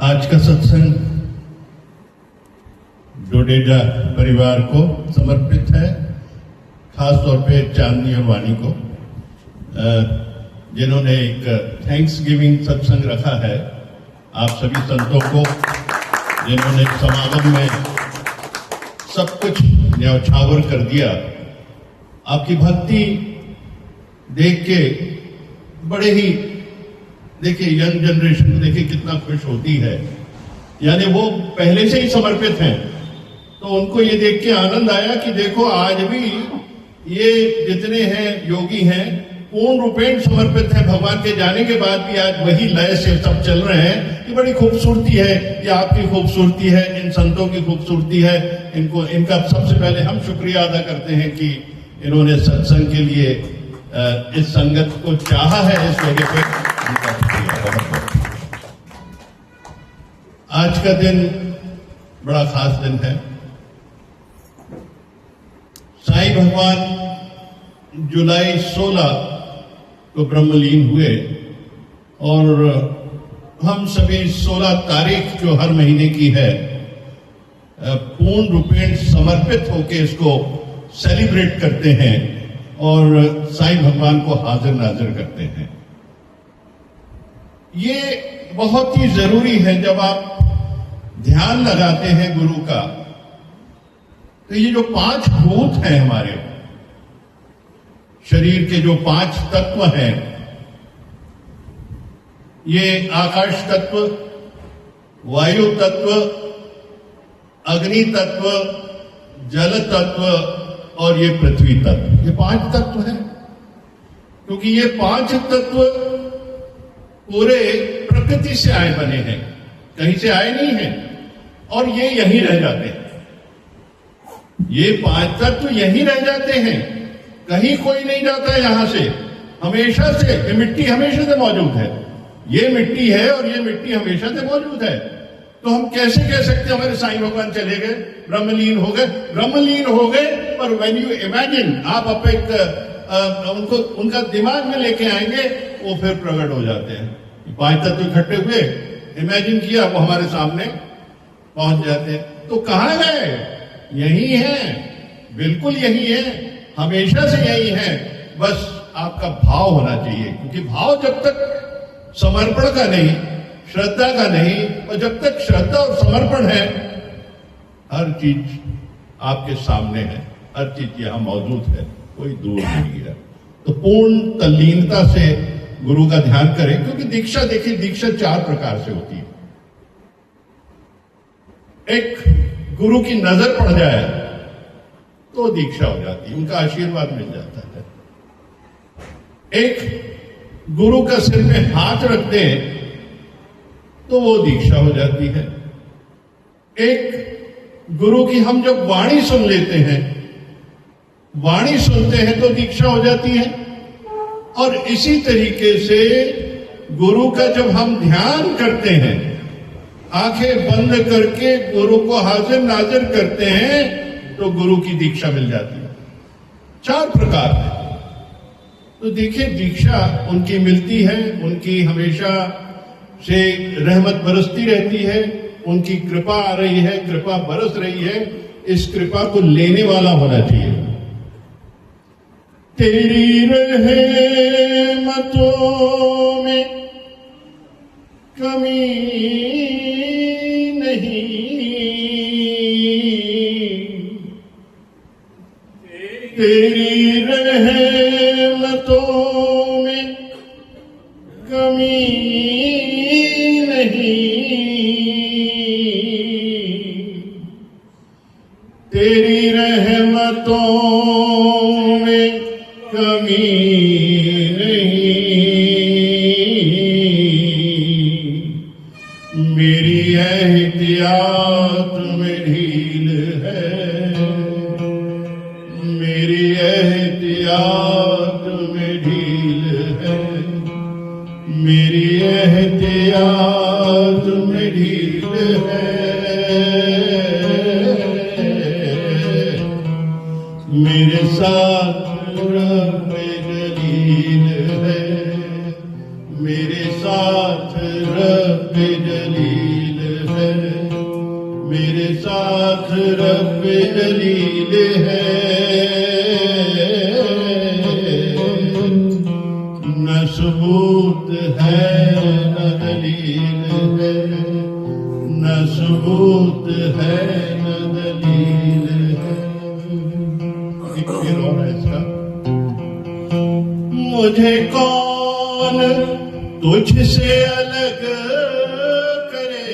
आज का सत्संग डोडेजा परिवार को समर्पित है, खास तौर पे चांदनी और वाणी को, जिन्होंने एक थैंक्स गिविंग सत्संग रखा है। आप सभी संतों को जिन्होंने समागम में सब कुछ न्यौछावर कर दिया। आपकी भक्ति देख के बड़े ही, देखिए यंग जनरेशन को देखिए कितना खुश होती है, यानी वो पहले से ही समर्पित हैं। तो उनको ये देख के आनंद आया कि देखो आज भी ये जितने हैं योगी हैं पूर्ण रूपेण समर्पित हैं। भगवान के जाने के बाद भी आज वही लय से सब चल रहे हैं। ये बड़ी खूबसूरती है, ये आपकी खूबसूरती है, इन संतों की खूबसूरती है। इनका सबसे पहले हम शुक्रिया अदा करते हैं कि इन्होंने सत्संग के लिए इस संगत को चाहा है। इस जगह पे आज का दिन बड़ा खास दिन है। साईं भगवान जुलाई 16 को ब्रह्मलीन हुए और हम सभी 16 तारीख जो हर महीने की है पूर्ण रूपेण समर्पित होकर इसको सेलिब्रेट करते हैं और साईं भगवान को हाजिर नाजिर करते हैं। ये बहुत ही जरूरी है। जब आप ध्यान लगाते हैं गुरु का, तो ये जो 5 भूत हैं हमारे शरीर के, जो 5 तत्व हैं, ये आकाश तत्व, वायु तत्व, अग्नि तत्व, जल तत्व और ये पृथ्वी तत्व, ये 5 तत्व हैं। क्योंकि ये 5 तत्व पूरे प्रकृति से आए बने हैं, कहीं से आए नहीं हैं, और ये यहीं रह जाते हैं। ये 5 तत्व यहीं रह जाते हैं, कहीं कोई नहीं जाता है यहां से, हमेशा से। ये मिट्टी हमेशा से मौजूद है, ये मिट्टी है और ये मिट्टी हमेशा से मौजूद है। तो हम कैसे कह सकते हमारे साईं भगवान चले गए, ब्रह्मलीन हो गए? ब्रह्मलीन हो गए, पर व्हेन यू इमेजिन, आप उनको उनका दिमाग में लेके आएंगे, वो फिर प्रकट हो जाते हैं। 5 तत्व इकट्ठे हुए, इमेजिन किया, वो हमारे सामने पहुंच जाते हैं। तो कहां गए? यही है, बिल्कुल यही है, हमेशा से यही है। बस आपका भाव होना चाहिए, क्योंकि भाव जब तक समर्पण का नहीं, श्रद्धा का नहीं, और जब तक श्रद्धा और समर्पण है, हर चीज आपके सामने है, हर चीज यहां मौजूद है, कोई दूर नहीं है। तो पूर्ण तल्लीनता से गुरु का ध्यान करें, क्योंकि दीक्षा, देखिए दीक्षा 4 प्रकार से होती है। एक, गुरु की नजर पड़ जाए तो दीक्षा हो जाती है, उनका आशीर्वाद मिल जाता है। एक, गुरु का सिर में हाथ रख दें तो वो दीक्षा हो जाती है। एक, गुरु की हम जब वाणी सुन लेते हैं, वाणी सुनते हैं तो दीक्षा हो जाती है। और इसी तरीके से गुरु का जब हम ध्यान करते हैं, आंखें बंद करके गुरु को हाजिर नाजिर करते हैं, तो गुरु की दीक्षा मिल जाती है। 4 प्रकार है। तो देखिए दीक्षा उनकी मिलती है, उनकी हमेशा से रहमत बरसती रहती है, उनकी कृपा आ रही है, कृपा बरस रही है। इस कृपा को लेने वाला होना चाहिए। तेरी रहमतों में कमी नहीं, तेरी रहमतों में कमी नहीं, तेरी रहमतों में कमी नहीं। मेरी एहतियात में ढील है, मेरी एहतियात में ढील है, मेरी एहतियात में ढील है। मेरे साथ रब जलील है, मेरे साथ रब जलील साथ रब जलील है, न सबूत है न दलील है, न सबूत है न दलील है। एक फिर और है इसका, मुझे कौन तुझसे अलग करे,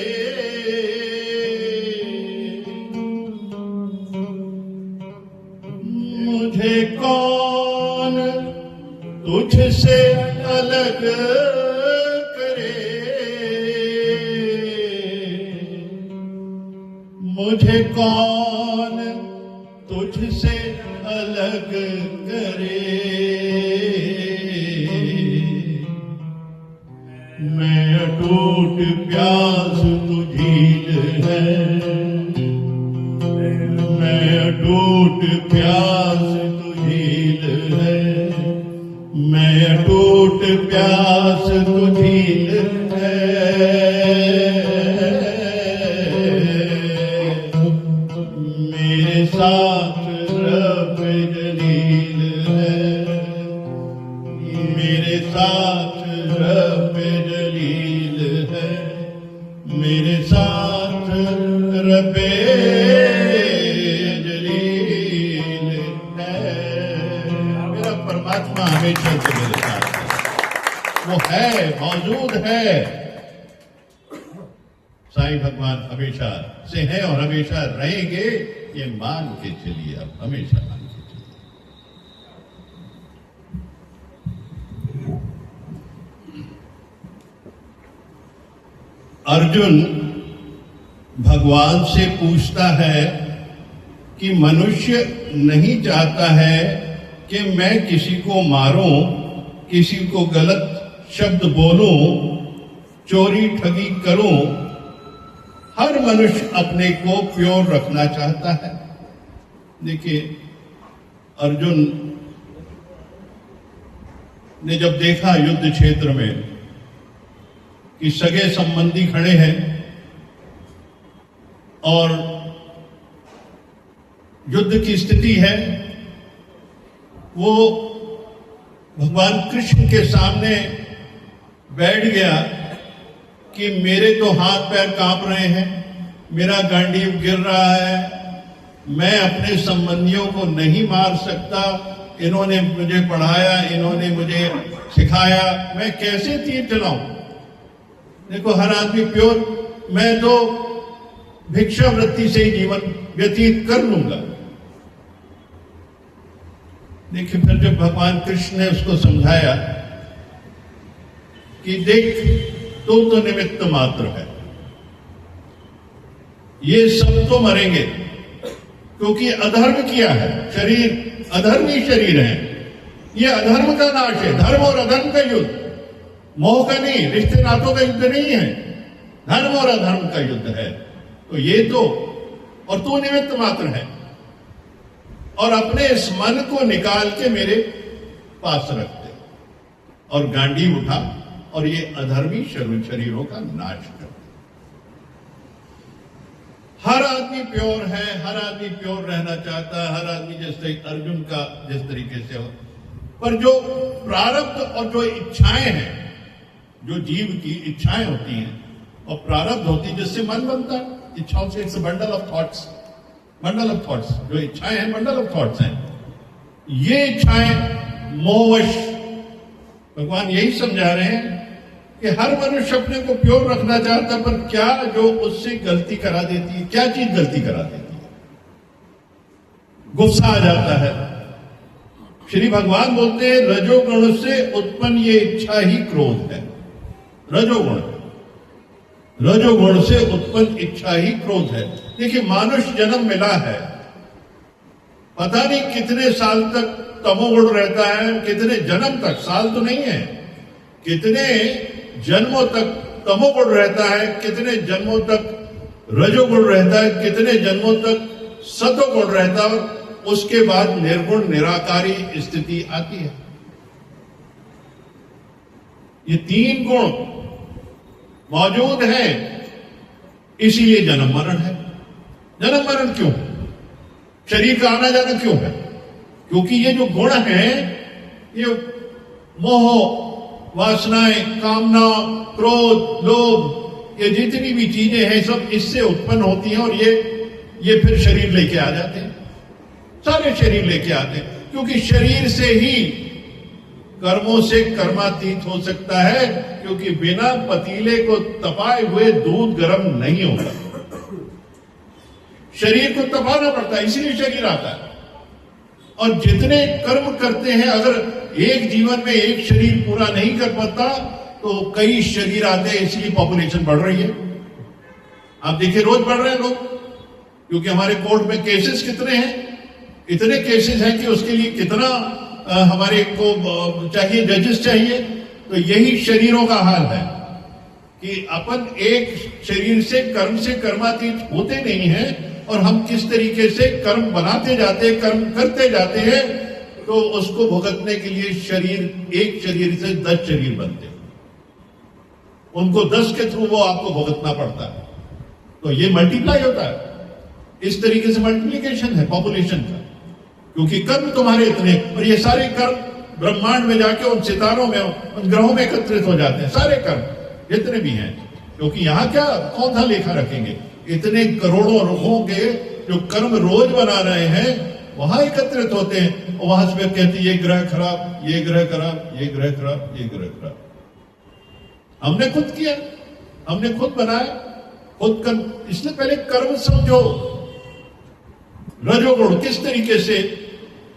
मुझे कौन तुझसे अलग करे, मुझे कौन तुझसे अलग करे, मैं अटूट प्यास तू झील है, मैं अटूट प्यास तू झील है, मैं अटूट प्यास तू झील है, मेरे साथ रब जलील है, मेरे साथ रब जलील है, मेरे साथ रब जलील है। मेरा परमात्मा हमेशा से मेरे साथ है, वो है, मौजूद है। साईं भगवान हमेशा से हैं और हमेशा रहेंगे, ये मान के चलिए, अब हमेशा मान के चलिए। अर्जुन भगवान से पूछता है कि मनुष्य नहीं चाहता है कि मैं किसी को मारूं, किसी को गलत शब्द बोलूं, चोरी ठगी करूं। हर मनुष्य अपने को प्योर रखना चाहता है। देखिए, अर्जुन ने जब देखा युद्ध क्षेत्र में कि सगे संबंधी खड़े हैं और युद्ध की स्थिति है, वो भगवान कृष्ण के सामने बैठ गया कि मेरे तो हाथ पैर कांप रहे हैं, मेरा गांडीव गिर रहा है, मैं अपने संबंधियों को नहीं मार सकता, इन्होंने मुझे पढ़ाया, इन्होंने मुझे सिखाया, मैं कैसे तीर चलाऊं। देखो, हर आदमी प्योर, मैं तो भिक्षावृत्ति से ही जीवन व्यतीत कर लूंगा। देखिए, फिर जब भगवान कृष्ण ने उसको समझाया कि देख, तू तो निमित्त मात्र है, ये सब तो मरेंगे क्योंकि अधर्म किया है, शरीर अधर्मी शरीर है, ये अधर्म का नाश है, धर्म और अधर्म का युद्ध, मोह का नहीं, रिश्ते नातों का युद्ध नहीं है, धर्म और अधर्म का युद्ध है। तो ये तो, और तू निमित्त मात्र है, और अपने इस मन को निकाल के मेरे पास रख दे और गांडी उठा और ये अधर्मी शरीरों का नाश कर। हर आदमी प्योर है, हर आदमी प्योर रहना चाहता है, हर आदमी जैसे अर्जुन का जिस तरीके से हो, पर जो प्रारब्ध और जो इच्छाएं हैं, जो जीव की इच्छाएं होती हैं और प्रारब्ध होती है, जिससे मन बनता है, इच्छाओं से, it's bundle of thoughts, bundle of thoughts, जो इच्छाएं हैं बंडल ऑफ थॉट्स हैं। ये इच्छाएं मोहवश, भगवान यही समझा रहे हैं कि हर मनुष्य अपने को प्योर रखना चाहता, पर क्या जो उससे गलती करा देती है, क्या चीज गलती करा देती है? गुस्सा आ जाता है। श्री भगवान बोलते हैं रजोगुण से उत्पन्न ये इच्छा ही क्रोध है। रजोगुण, रजोगुण से उत्पन्न इच्छा ही क्रोध है। देखिए, मानुष जन्म मिला है, पता नहीं कितने साल तक तमोगुण रहता है, कितने जन्म तक, साल तो नहीं है, कितने जन्मों तक तमोगुण रहता है, कितने जन्मों तक रजोगुण रहता है, कितने जन्मों तक सतोगुण रहता है, उसके बाद निर्गुण निराकारी स्थिति आती है। ये तीन गुण मौजूद हैं, इसीलिए जन्म मरण है। जन्म मरण क्यों? शरीर का आना जाना क्यों है? क्योंकि ये जो गुण है, ये मोह, वासनाएं, कामना, क्रोध, लोभ, ये जितनी भी चीजें हैं सब इससे उत्पन्न होती हैं और ये फिर शरीर लेके आ जाते हैं, सारे शरीर लेके आते हैं। क्योंकि शरीर से ही कर्मों से कर्मातीत हो सकता है, क्योंकि बिना पतीले को तपाए हुए दूध गर्म नहीं होता। शरीर को तपाना पड़ता है, इसीलिए शरीर आता है। और जितने कर्म करते हैं, अगर एक जीवन में एक शरीर पूरा नहीं कर पाता तो कई शरीर आते हैं, इसलिए पॉपुलेशन बढ़ रही है। आप देखिए रोज बढ़ रहे हैं लोग, क्योंकि हमारे कोर्ट में केसेस कितने हैं, इतने केसेस हैं कि उसके लिए कितना हमारे को चाहिए, जजेस चाहिए। तो यही शरीरों का हाल है कि अपन एक शरीर से कर्मातीत होते नहीं हैं और हम किस तरीके से कर्म बनाते जाते हैं, कर्म करते जाते हैं, तो उसको भुगतने के लिए शरीर, एक शरीर से 10 शरीर बनते हैं, उनको 10 के थ्रू वो आपको भुगतना पड़ता है। तो ये मल्टीप्लाई होता है, इस तरीके से मल्टीप्लिकेशन है पॉपुलेशन का, क्योंकि कर्म तुम्हारे इतने, और ये सारे कर्म ब्रह्मांड में जाके उन सितारों में, उन ग्रहों में एकत्रित हो जाते हैं, सारे कर्म जितने भी हैं। क्योंकि यहां क्या कौन सा लेखा रखेंगे, इतने करोड़ों लोगों के जो कर्म रोज बना रहे हैं वहां एकत्रित होते हैं, और वहां से कहते हैं ये ग्रह खराब, ये ग्रह खराब, ये ग्रह खराब, ये ग्रह खराब। हमने खुद किया, हमने खुद बनाया, खुद कर। इसलिए पहले कर्म समझो, रजोगुण किस तरीके से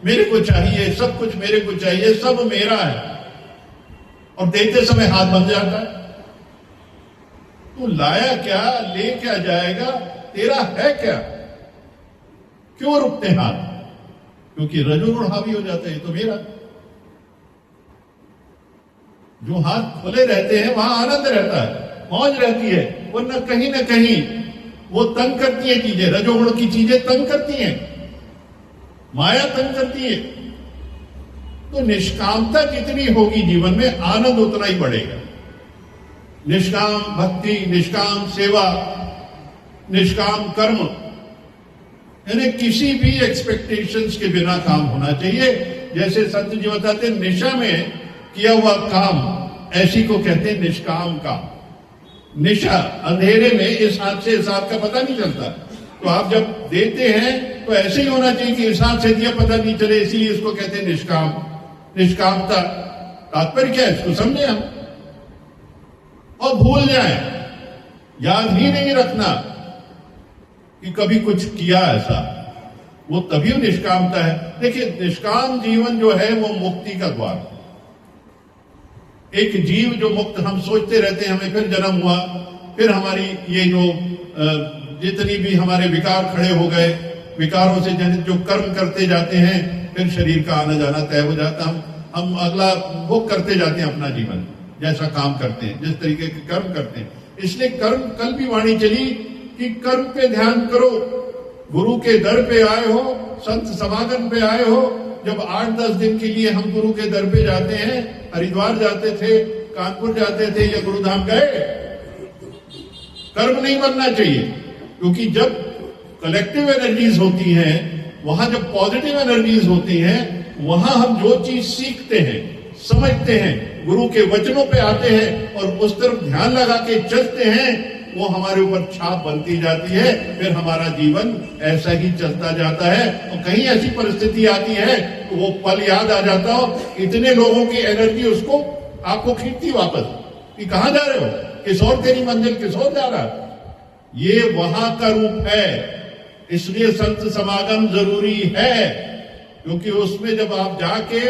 मेरे को चाहिए, सब कुछ मेरे को चाहिए, सब मेरा है, और देते समय हाथ बंध जाता है। तू लाया क्या, ले क्या जाएगा, तेरा है क्या? क्यों रुकते हाथ? क्योंकि रजोगुण हावी हो जाते हैं, तो मेरा। जो हाथ खुले रहते हैं वहां आनंद रहता है, मौज रहती है, वरना कहीं ना कहीं वो तंग करती है चीजें, रजोगुण की चीजें तंग करती हैं, माया तंग करती है। तो निष्कामता जितनी होगी जीवन में, आनंद उतना ही बढ़ेगा। निष्काम भक्ति, निष्काम सेवा, निष्काम कर्म, यानी किसी भी एक्सपेक्टेशंस के बिना काम होना चाहिए। जैसे संत जी बताते हैं, निशा में किया हुआ काम, ऐसी को कहते हैं निष्काम काम। निशा, अंधेरे में इस हाथ से इस हाथ का पता नहीं चलता, तो आप जब देते हैं तो ऐसे ही होना चाहिए कि इस हाथ से दिया पता नहीं चले, इसीलिए इसको कहते हैं निष्काम। निष्कामता तात्पर्य क्या है, इसको समझे हम, और भूल जाए, याद ही नहीं रखना कि कभी कुछ किया ऐसा, वो तभी निष्कामता है। देखिए, निष्काम जीवन जो है वो मुक्ति का द्वार। एक जीव जो मुक्त, हम सोचते रहते हैं हमें फिर जन्म हुआ, फिर हमारी ये जो जितनी भी हमारे विकार खड़े हो गए, विकारों से जनित जो कर्म करते जाते हैं, फिर शरीर का आना जाना तय हो जाता। हम अगला वो करते जाते हैं अपना जीवन, जैसा काम करते हैं, जिस तरीके के कर्म करते हैं। इसलिए कर्म, कल भी वाणी चली कि कर्म पे ध्यान करो। गुरु के दर पे आए हो, संत समागम पे आए हो, जब 8-10 दिन के लिए हम गुरु के दर पे जाते हैं, हरिद्वार जाते थे, कानपुर जाते थे या गुरुधाम गए, कर्म नहीं बनना चाहिए। क्योंकि जब कलेक्टिव एनर्जीज होती हैं, वहां जब पॉजिटिव एनर्जीज होती हैं, वहां हम जो चीज सीखते हैं, समझते हैं, गुरु के वचनों पे आते हैं और उस तरफ ध्यान लगा के चलते हैं, वो हमारे ऊपर छाप बनती जाती है। फिर हमारा जीवन ऐसा ही चलता जाता है, और कहीं ऐसी परिस्थिति आती है तो वो पल याद आ जाता हो, इतने लोगों की एनर्जी उसको आपको खींचती वापस कि कहां जा रहे हो, किस और तेरी मंजिल किस और जा रहा है। ये वहां का रूप है। इसलिए संत समागम जरूरी है, क्योंकि उसमें जब आप जाके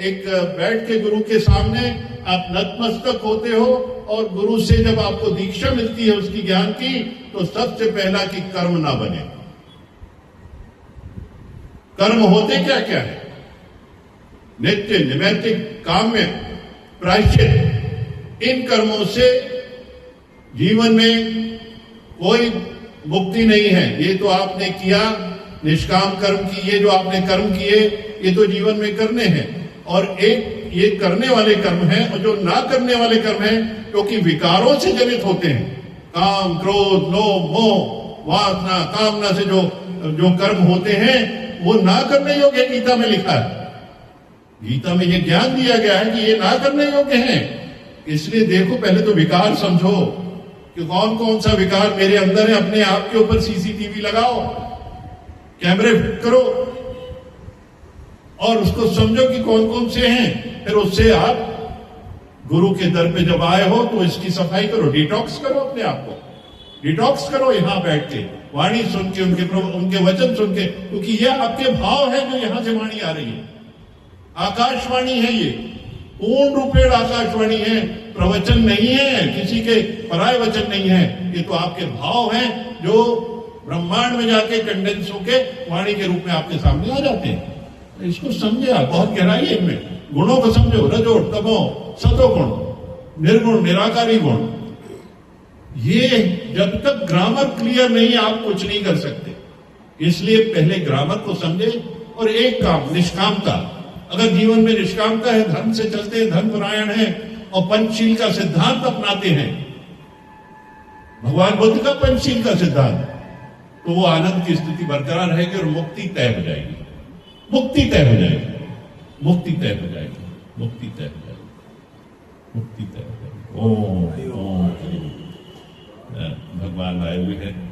एक बैठ के गुरु के सामने आप नतमस्तक होते हो, और गुरु से जब आपको दीक्षा मिलती है उसकी ज्ञान की, तो सबसे पहला कि कर्म ना बने। कर्म होते क्या क्या है? नित्य, नैमित्तिक, काम्य, प्रायश्चित। इन कर्मों से जीवन में कोई मुक्ति नहीं है। ये तो आपने किया, निष्काम कर्म की, ये जो आपने कर्म किए, ये तो जीवन में करने हैं। और एक ये करने वाले कर्म हैं, और जो ना करने वाले कर्म हैं, क्योंकि विकारों से जनित होते हैं, काम, क्रोध, लोभ, मोह, वासना कामना से जो जो कर्म होते हैं वो ना करने योग्य गीता में लिखा है। गीता में ये ज्ञान दिया गया है कि ये ना करने योग्य है। इसलिए देखो, पहले तो विकार समझो कि कौन कौन सा विकार मेरे अंदर है। अपने आप के ऊपर सीसीटीवी लगाओ, कैमरे फिट करो और उसको समझो कि कौन कौन से हैं। फिर उससे आप गुरु के दर पे जब आए हो तो इसकी सफाई करो, डिटॉक्स करो, अपने आप को डिटॉक्स करो यहां बैठ के, वाणी सुन के, उनके वचन सुन के, क्योंकि ये आपके भाव है जो यहां से वाणी आ रही है। आकाशवाणी है, ये पूर्ण रूपेण आकाशवाणी है, प्रवचन नहीं है, किसी के पराय वचन नहीं है। ये तो आपके भाव हैं जो ब्रह्मांड में जाके कंडेंस होके वाणी के रूप में आपके सामने आ जाते हैं। इसको समझे आप, बहुत गहराई है इनमें। गुणों को समझो, रजो तमो सतो गुण, निर्गुण निराकारी गुण। ये जब तक ग्रामर क्लियर नहीं आप कुछ नहीं कर सकते। इसलिए पहले ग्रामर को समझे। और एक काम, निष्कामता। अगर जीवन में निष्कामता है, धर्म से चलते हैं, धर्म परायण है और पंचशील का सिद्धांत अपनाते हैं, भगवान बुद्ध का पंचशील का सिद्धांत, तो वो आनंद की स्थिति बरकरार रहेगी और मुक्ति तय हो जाएगी। मुक्ति तय हो जाएगी, मुक्ति तय हो जाएगी, मुक्ति तय हो जाएगी, मुक्ति तय हो जाएगी। ओम भगवान आए हुए हैं।